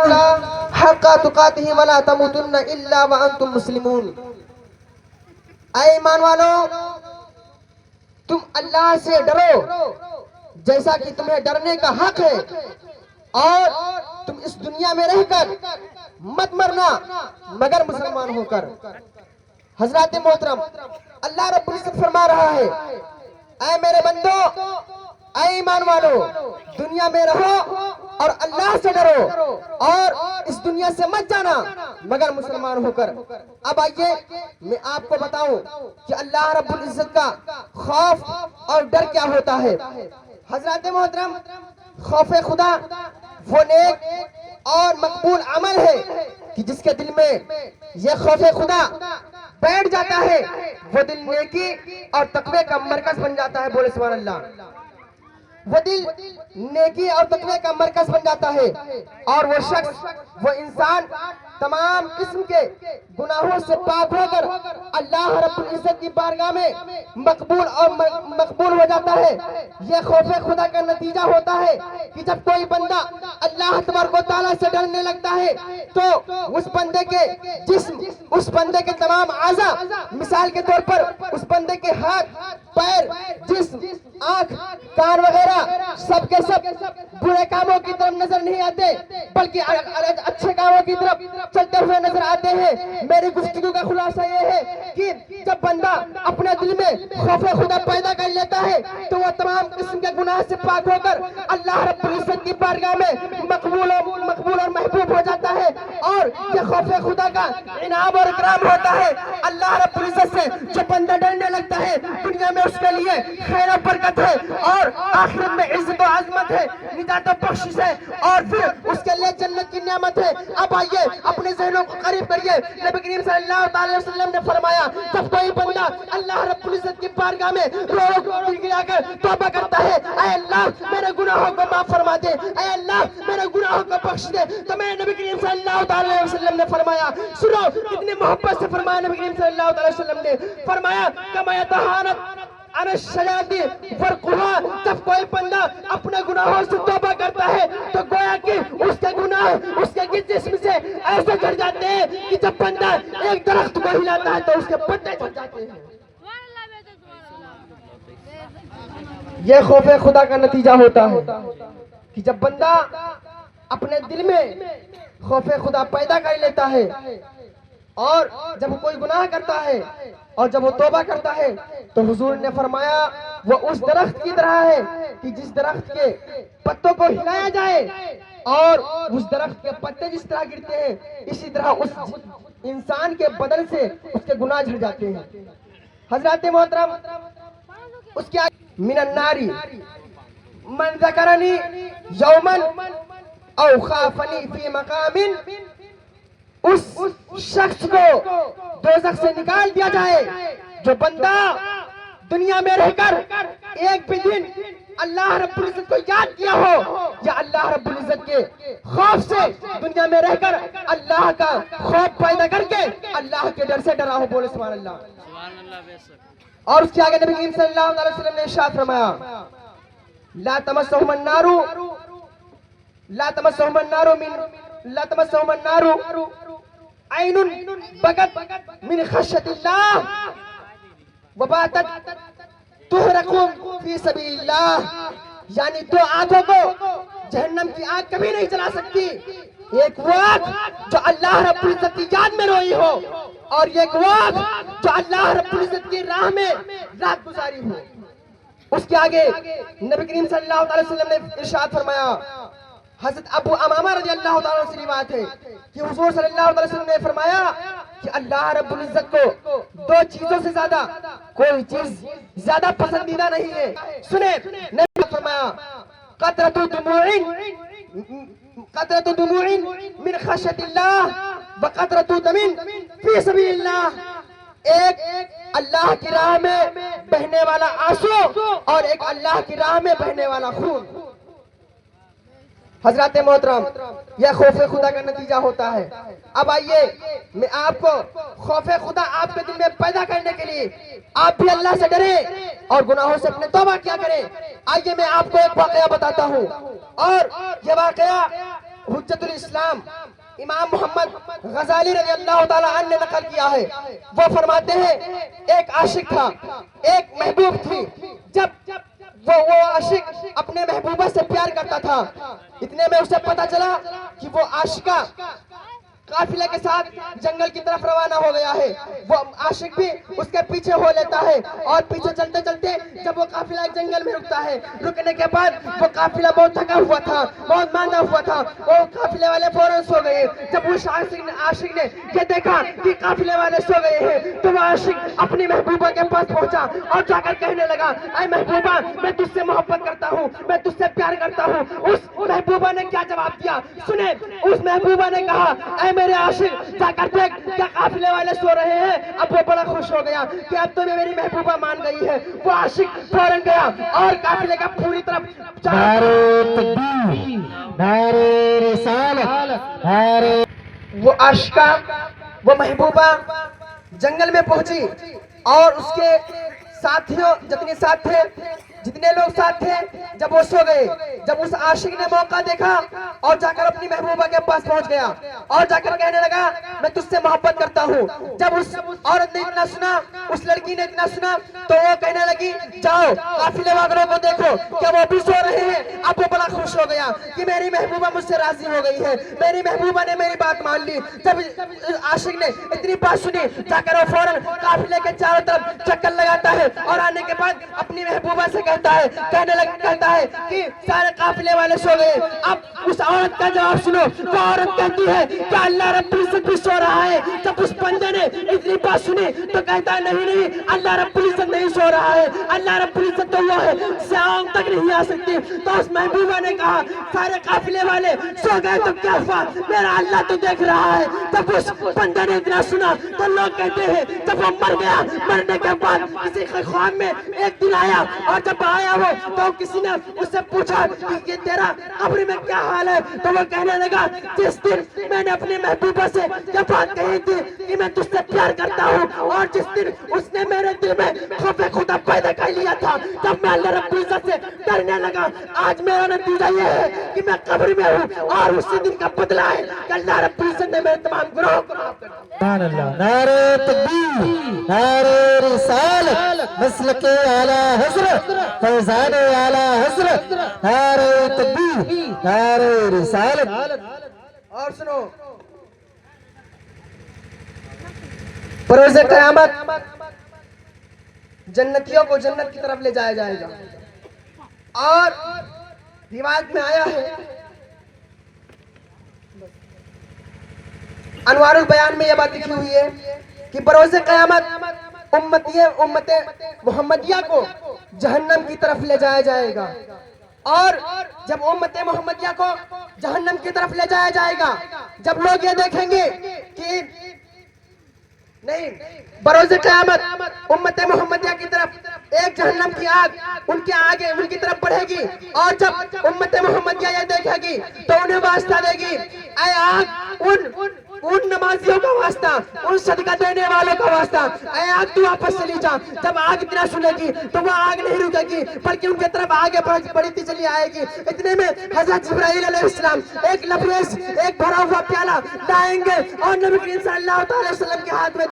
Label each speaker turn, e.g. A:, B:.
A: حق تقاته ولا تموتن الا وانتم مسلمون۔ اے ایمان والو، تم اللہ سے ڈرو جیسا کہ تمہیں ڈرنے کا حق ہے، اور تم اس دنیا میں رہ کر مت مرنا مگر مسلمان ہو کر۔ حضرات محترم، اللہ رب العزت فرما رہا ہے، اے میرے بندو، اے ایمان والو، دنیا میں رہو اور اللہ سے ڈرو، اور اس دنیا سے مت جانا مگر مسلمان ہو کر۔ اب آئیے میں آپ کو بتاؤں کہ اللہ رب العزت کا خوف اور ڈر کیا ہوتا ہے۔ حضرات محترم، خوف خدا وہ نیک اور مقبول عمل ہے کہ جس کے دل میں یہ خوف خدا بیٹھ جاتا ہے، وہ دل نیکی اور تقوی کا مرکز بن جاتا ہے۔ بولے سبحان اللہ۔ وہ دل نیکی اور تقوی کا مرکز بن جاتا ہے، اور وہ شخص، وہ انسان تمام قسم کے گناہوں سے پاک ہو کر اللہ رب العزت کی بارگاہ میں مقبول ہو جاتا ہے۔ یہ خوف خدا کا نتیجہ ہوتا ہے کہ جب کوئی بندہ اللہ تبارک و تعالیٰ سے ڈرنے لگتا ہے تو اس بندے کے جسم، اس بندے کے تمام اعضاء، مثال کے طور پر اس بندے کے ہاتھ، پیر، جسم، آنکھ، کان وغیرہ سب کے سب برے کاموں کی طرف نظر نہیں آتے بلکہ اچھے کاموں کی طرف چلتے ہوئے نظر آتے ہیں۔ میری گفتگو کا خلاصہ یہ ہے کہ جب بندہ اپنے دل میں خوف خدا پیدا کر لیتا ہے تو وہ تمام قسم کے گناہ سے پاک ہو کر اللہ رب العزت کی بارگاہ میں مقبول اور محبوب ہو جاتا ہے، اور یہ خوف خدا کا انعام اور اکرام ہوتا ہے۔ اللہ رب العزت سے جو بندہ ڈرنے لگتا ہے، دنیا میں اس کے لیے خیر و برکت ہے، اور آخرت میں عزت و عظمت ہے، نجات و بخشش ہے، اور پھر اس کے لیے جنت کی نعمت ہے۔ اب آئیے اپنے ذہنوں کو قریب کریے۔ نبی کریم صلی اللہ علیہ وسلم نے فرمایا، جب کوئی بندہ اللہ رب العزت کی بارگاہ میں رو گڑگڑا کر توبہ کرتا ہے، اے اللہ میرے گناہوں کو معاف فرما دے، اے اللہ میرے گناہوں کو بخش دے، تو میں نبی کریم صلی اللہ علیہ وسلم نے فرمایا، سنو کتنی محبت سے فرمایا نبی کریم صلی اللہ علیہ وسلم نے فرمایا، کما یتحانت عن الشیاطی فرقھا، جب کوئی بندہ اپنے گناہوں سے توبہ کرتا ہے تو گویا کہ اس کے گناہ اس کے جسم سے ایسے جھڑ جاتے ہیں کہ جب بندہ ایک درخت کو ہلاتا ہے تو اس کے پتے جھڑ جاتے ہیں۔ یہ خوف خدا کا نتیجہ ہوتا ہے کہ جب بندہ اپنے دل میں خوف خدا پیدا کر لیتا ہے، اور جب کوئی گناہ کرتا ہے اور جب وہ توبہ کرتا ہے تو حضور نے فرمایا وہ اس درخت کی طرح ہے کہ جس درخت کے پتوں کو ہلایا جائے اور اس درخت کے پتے جس طرح گرتے ہیں، اسی طرح اس انسان کے بدن سے اس کے گناہ جھڑ جاتے ہیں۔ حضرات محترم، اس کے من الناری من ذکرنی یوما او خافنی فی مقام، اس شخص کو دوزخ سے نکال دیا جائے جو بندہ دنیا میں رہ کر ایک بھی دن اللہ رب العزت کو یاد کیا ہو، یا اللہ رب العزت کے خوف سے دنیا میں رہ کر اللہ کا خوف پیدا کر کے اللہ کے ڈر سے ڈرا ہو۔ بولے سبحان اللہ۔ اور اس کے آگے نبی کریم صلی اللہ علیہ وسلم نے ارشاد فرمایا، لا تمسہم النار، لا تمسہم النار من لا تمسہم النار عین بکت من خشیت اللہ وباتت تحرق فی سبیل اللہ، یعنی دو آنکھوں کو جہنم کی آگ کبھی نہیں جلا سکتی، ایک وہ آنکھ جو اللہ رب العزت کی یاد میں روئی ہو، اور ایک وہ آنکھ جو اللہ رب العزت کی راہ میں رات گزاری ہو۔ اس کے آگے نبی کریم صلی اللہ علیہ وسلم نے ارشاد فرمایا، حضرت ابو امامہ رضی اللہ تعالیٰ سے روایت ہے کہ حضور صلی اللہ علیہ وسلم نے فرمایا کہ اللہ رب العزت کو دو چیزوں سے زیادہ کوئی چیز زیادہ پسندیدہ نہیں ہے۔ سنیں، نبی نے فرمایا، قطرۃ دموع من خشیت اللہ وقطرۃ دم فی سبیل اللہ، ایک اللہ کی راہ میں بہنے والا آنسو اور ایک اللہ کی راہ میں بہنے والا خون۔ حضرات محترم، یہ خوف خدا کا نتیجہ ہوتا ہے۔ اب آئیے میں آپ کو خوف خدا آپ کے دل میں پیدا کرنے کے لیے آپ بھی اللہ سے ڈریں اور گناہوں سے اپنے توبہ کیا کریں۔ آئیے میں آپ کو ایک واقعہ بتاتا ہوں، اور یہ واقعہ حجت الاسلام امام محمد غزالی رضی اللہ تعالیٰ عنہ نے نقل کیا ہے. وہ فرماتے ہیں ایک عاشق تھا, ایک محبوب تھی. جب وہ عاشق اپنے محبوبہ سے پیار کرتا تھا, اتنے میں اسے پتا چلا کہ وہ عاشقہ قافلے کے ساتھ جنگل کی طرف روانہ ہو گیا ہے. وہ عاشق بھی اس کے پیچھے ہو لیتا ہے, اور پیچھے چلتے چلتے جب وہ قافلہ ایک جنگل میں رکتا ہے, رکنے کے بعد وہ قافلہ بہت تھکا ہوا تھا, بہت ماندہ ہوا تھا. وہ قافلے والے فوراً سو گئے. جب اس عاشق نے یہ دیکھا کہ قافلے والے سو گئے ہیں, تو وہ عاشق اپنی محبوبہ کے پاس پہنچا اور جا کر کہنے لگا, اے محبوبہ میں تجھ سے محبت کرتا ہوں, میں تجھ سے پیار کرتا ہوں. اس محبوبہ نے کیا جواب دیا سنیں. اس محبوبہ نے کہا, اے میرے عاشق جا کر دیکھ کیا قافلے والے سو رہے ہیں. اب وہ بڑا خوش ہو گیا کہ اب تو میری محبوبہ مان گئی ہے. وہ عاشق فوراً گیا اور قافلے کا پوری طرف وہ عاشقہ وہ محبوبہ جنگل میں پہنچی, اور اس کے ساتھیوں جتنے لوگ ساتھ تھے جب وہ سو گئے, جب اس عاشق نے موقع دیکھا اور جا کر اپنی محبوبہ کے پاس پہنچ گیا اور جا کر کہنے لگا میں تجھ سے محبت کرتا ہوں. جب اس عورت نے اتنا سنا, اس لڑکی نے اتنا سنا, تو وہ کہنے لگی جاؤ قافلے والوں کو دیکھو کہ وہ بھی سو رہے ہیں. اب وہ بڑا خوش ہو گیا کہ میری محبوبہ مجھ سے راضی ہو گئی ہے, میری محبوبہ نے میری بات مان لی. جب عاشق نے اتنی بات سنی, جا کر وہ فوراً قافلے کے چاروں طرف چکر لگاتا ہے, اور آنے کے بعد اپنی محبوبہ سے کہتا ہے کہ سارے قافلے والے سو گئے. اب اس عورت کا جواب سنو. وہ عورت کہتی ہے کہ اللہ رب العزت بھی سو رہا ہے. جب اس بندے نے اتنی بات سنی تو کہتا ہے نہیں, اللہ رب العزت نہیں سو رہا ہے. اللہ رب العزت تو وہ ہے جسے آنکھ تک نہیں آ سکتی. تو اس محبوبہ نے کہا سارے قافلے والے سو گئے تو کیا ہوا, میرا اللہ تو دیکھ رہا ہے. جب اس بندے نے اتنا سنا تو لوگ کہتے ہیں جب وہ مر گیا, مرنے کے بعد کسی کے خواب میں ایک دن آیا, اور جب آیا وہ تو کسی نے اس سے پوچھا کہ یہ تیرا قبر میں کیا حال ہے. تو وہ کہنے لگا جس دن میں نے اپنی محبوبہ سے یہ بات کہی تھی کہ میں تجھ سے پیار کرتا ہوں, اور جس دن اس نے میرے دل میں خوف خدا پیدا کر لیا تھا, جب میں اللہ رب العزت سے ڈرنے لگا, آج میرا نتیجہ یہ ہے کہ میں قبر میں ہوں. اور اسی دن کا بدلہ ہے کہ اللہ رب العزت نے میرے تمام گناہوں کو معاف کر دیا.
B: سبحان اللہ. نعرہ تکبیر, نعرہ رسالت, مسلک اعلی حضرت, فیضان اعلی حضرت, نعرہ تکبیر, نعرہ رسالت.
A: اور سنو, بروز قیامت جنتیوں کو جنت کی طرف لے جایا جائے گا. اور روایت میں آیا ہے, انوار البیان میں یہ بات لکھی ہوئی ہے کہ بروز قیامت امت محمدیہ کو جہنم کی طرف لے جایا جائے گا. اور جب امت محمدیہ کو جہنم کی طرف لے جایا جائے گا, جب لوگ یہ دیکھیں گے کہ نہیں, بروز قیامت امت محمدیہ کی طرف ایک جہنم کی آگ ان کے آگے ان کی طرف بڑھے گی, اور جب امت محمدیہ یہ دیکھے گی تو انہیں واسطہ دے گی, اے آگ ان نمازیوں کا واسطہ, ان صدقہ دینے والوں کا واسطہ, اے آگ تو واپس چلی جا. جب آگ اتنا سنے گی تو وہ آگ نہیں رکے گی بلکہ ان کی طرف آگے بڑھتی چلی آئے گی. اتنے میں حضرت جبرائیل علیہ السلام ایک لبریز, ایک بھرا ہوا پیالہ لائیں گے, اور نبی کریم صلی اللہ علیہ وسلم کے ہاتھ میں